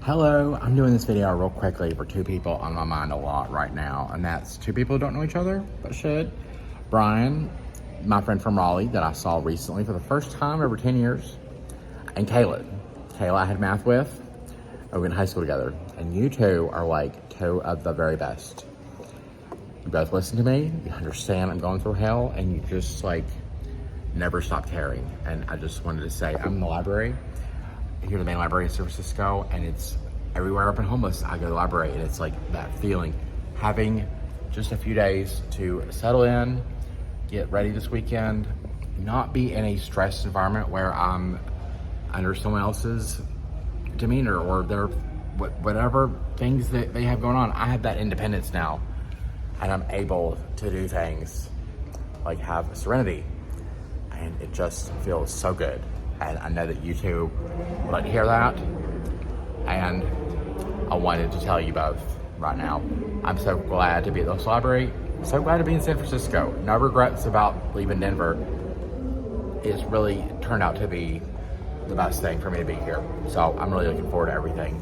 Hello, I'm doing this video real quickly for two people on my mind a lot right now, and that's two people who don't know each other, but should. Brian, my friend from Raleigh that I saw recently for the first time over 10 years, and Kayla. Kayla I had math with, we went in high school together, and you two are like two of the very best. You both listen to me, you understand I'm going through hell, and you just like never stop caring. And I just wanted to say, I'm in the library, here at the main library in San Francisco, and it's everywhere I've been homeless, I go to the library, and it's like that feeling, having just a few days to settle in, get ready this weekend, not be in a stressed environment where I'm under someone else's demeanor or their whatever things that they have going on. I have that independence now, and I'm able to do things like have serenity, and it just feels so good. And I know that you two would like to hear that, and I wanted to tell you both right now. I'm so glad to be at this library. So glad to be in San Francisco. No regrets about leaving Denver. It's really turned out to be the best thing for me to be here. So I'm really looking forward to everything.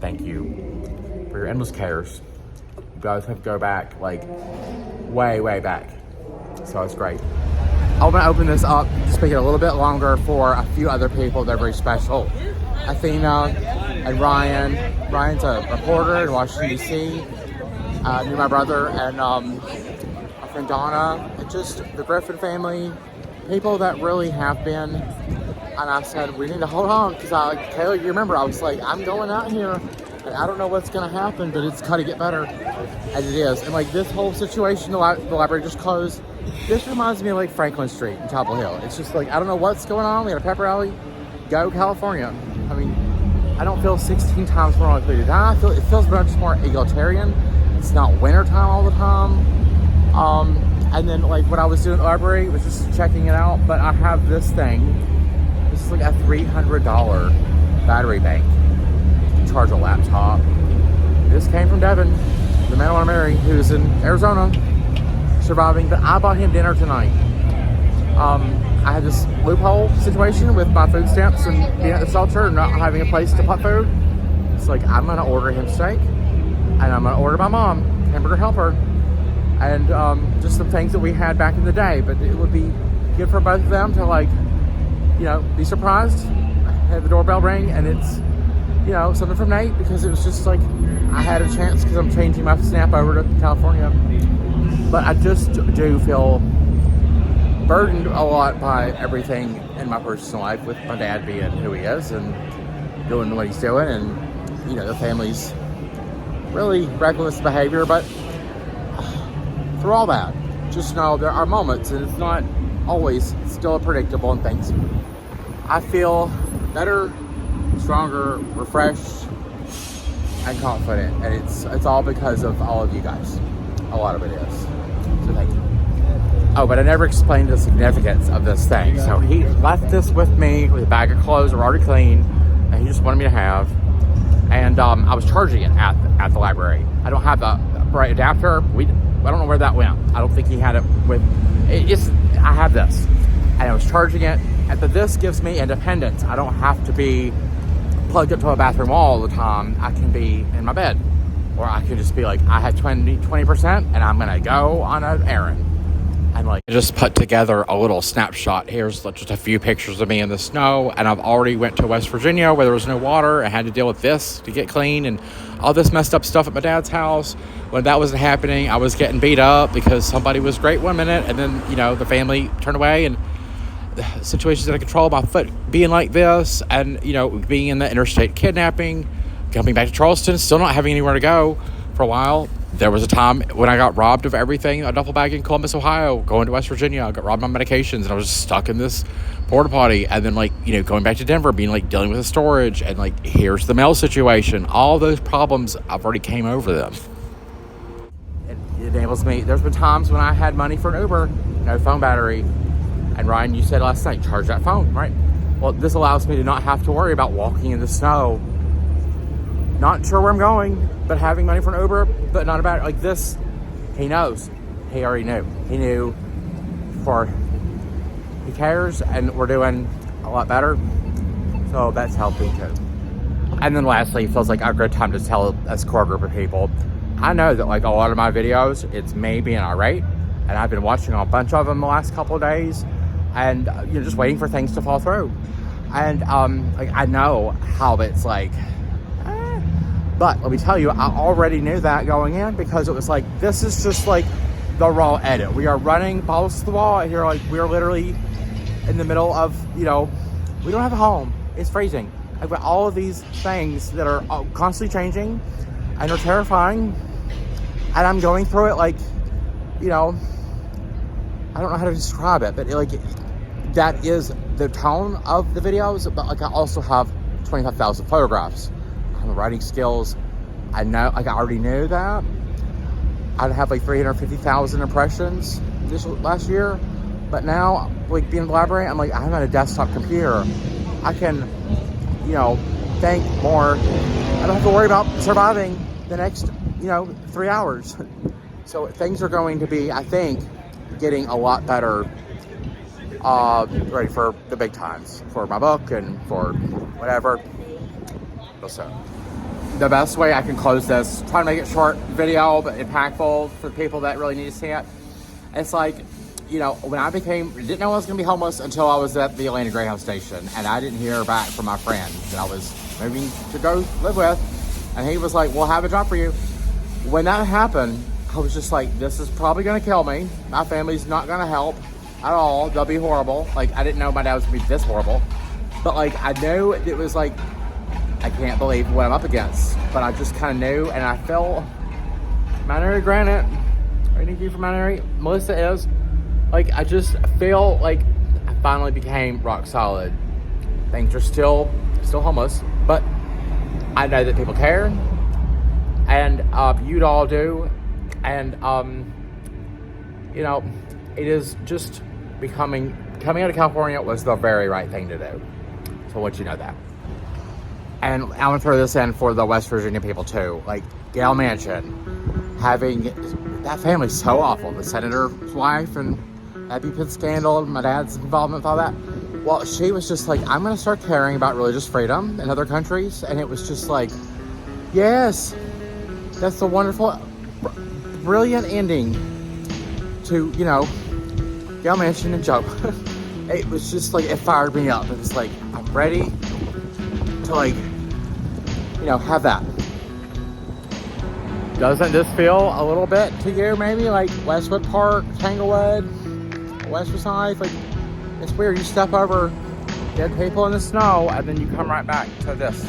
Thank you for your endless cares. You guys have to go back like way back. So it's great. I'm gonna open this up, just make it a little bit longer for a few other people that are very special. Athena and Ryan. Ryan's a reporter in Washington, D.C. Knew my brother, and my friend Donna, and just the Griffin family, people that really have been. And I said, we need to hold on, because Kayla, you remember, I was like, I'm going out here, and I don't know what's gonna happen, but it's gotta get better, and it is. And like this whole situation, the library just closed. This reminds me of like Franklin Street in Chapel Hill. It's just like, I don't know what's going on. We had a pep rally. Go California. I mean, I don't feel 16 times more likely to die. It feels much more egalitarian. It's not wintertime all the time. And then like what I was doing at the library was just checking it out. But I have this thing. This is like a $300 battery bank to charge a laptop. This came from Devin, the man I want to marry, who's in Arizona. Surviving, but I bought him dinner tonight. I had this loophole situation with my food stamps and being at the shelter and not having a place to put food. It's like, I'm gonna order him steak, and I'm gonna order my mom hamburger helper, and just some things that we had back in the day. But it would be good for both of them to like, you know, be surprised, have the doorbell ring, and it's, you know, something from Nate, because it was just like, I had a chance because I'm changing my snap over to California. But I just do feel burdened a lot by everything in my personal life, with my dad being who he is and doing what he's doing, and you know, the family's really reckless behavior. But through all that, just know there are moments, and it's not always still predictable, and things. I feel better, stronger, refreshed, and confident, and it's all because of all of you guys. A lot of it is. So thank you. Oh, but I never explained the significance of this thing. So he left this with me with a bag of clothes that were already clean, and he just wanted me to have. And I was charging it at the library. I don't have the right adapter. I don't know where that went. I don't think he had it with. I have this, and I was charging it. And this gives me independence. I don't have to be plugged up to a bathroom wall all the time. I can be in my bed. Or I could just be like, I have 20%, and I'm gonna go on an errand. And like, I just put together a little snapshot. Here's just a few pictures of me in the snow, and I've already went to West Virginia where there was no water. I had to deal with this to get clean, and all this messed up stuff at my dad's house. When that wasn't happening, I was getting beat up because somebody was great one minute, and then, you know, the family turned away, and the situations that I control, my foot being like this, and, you know, being in the interstate kidnapping, coming back to Charleston, still not having anywhere to go for a while. There was a time when I got robbed of everything, a duffel bag in Columbus, Ohio, going to West Virginia. I got robbed of my medications, and I was just stuck in this porta potty. And then, like, you know, going back to Denver, being like dealing with the storage, and like, here's the mail situation. All those problems, I've already came over them. It enables me. There's been times when I had money for an Uber, no phone battery. And Ryan, you said last night, charge that phone, right? Well, this allows me to not have to worry about walking in the snow. Not sure where I'm going, but having money for an Uber, but not about it. Like this, he knows. He already knew. He knew he cares, and we're doing a lot better. So that's helping too. And then lastly, it feels like a good time to tell this core group of people, I know that like a lot of my videos, it's me being irate, and I've been watching a bunch of them the last couple of days, and you're just waiting for things to fall through. And like I know how it's like, but let me tell you, I already knew that going in, because it was like, this is just like the raw edit. We are running balls to the wall, and you're like, we're literally in the middle of, you know, we don't have a home. It's freezing. I've got all of these things that are constantly changing and are terrifying, and I'm going through it like, you know, I don't know how to describe it, but like that is the tone of the videos. But like I also have 25,000 photographs. I have writing skills. I know, like I already knew that. I'd have like 350,000 impressions this last year, but now like being in the library, I'm like, I'm on a desktop computer. I can, you know, think more. I don't have to worry about surviving the next, you know, 3 hours. So things are going to be, I think, getting a lot better, ready for the big times, for my book and for whatever. So the best way I can close this, try to make it short video, but impactful for the people that really need to see it. It's like, you know, when I didn't know I was going to be homeless until I was at the Atlanta Greyhound station, and I didn't hear back from my friend that I was moving to go live with, and he was like, we'll have a job for you. When that happened, I was just like, this is probably going to kill me. My family's not going to help at all. They'll be horrible. Like, I didn't know my dad was going to be this horrible, but like, I knew it was like, I can't believe what I'm up against, but I just kind of knew, and I felt, Mount Airy granted, waiting for you from Mount Airy, Melissa is, like, I just feel like I finally became rock solid. Things are still homeless, but I know that people care, and you'd all do, and you know, it is just coming out of California was the very right thing to do. So let you know that. And I'm gonna throw this in for the West Virginia people too. Like Gail Manchin, having that family's so awful. The senator's wife and EpiPen scandal, my dad's involvement with all that. Well, she was just like, I'm gonna start caring about religious freedom in other countries. And it was just like, yes, that's the wonderful, brilliant ending to, you know, Gail Manchin and Joe. It was just like, it fired me up. It was like, I'm ready to like, you know, have that. Doesn't this feel a little bit to you maybe like Westwood Park, Tanglewood, West Forsyth? Like, it's weird, you step over dead people in the snow and then you come right back to this.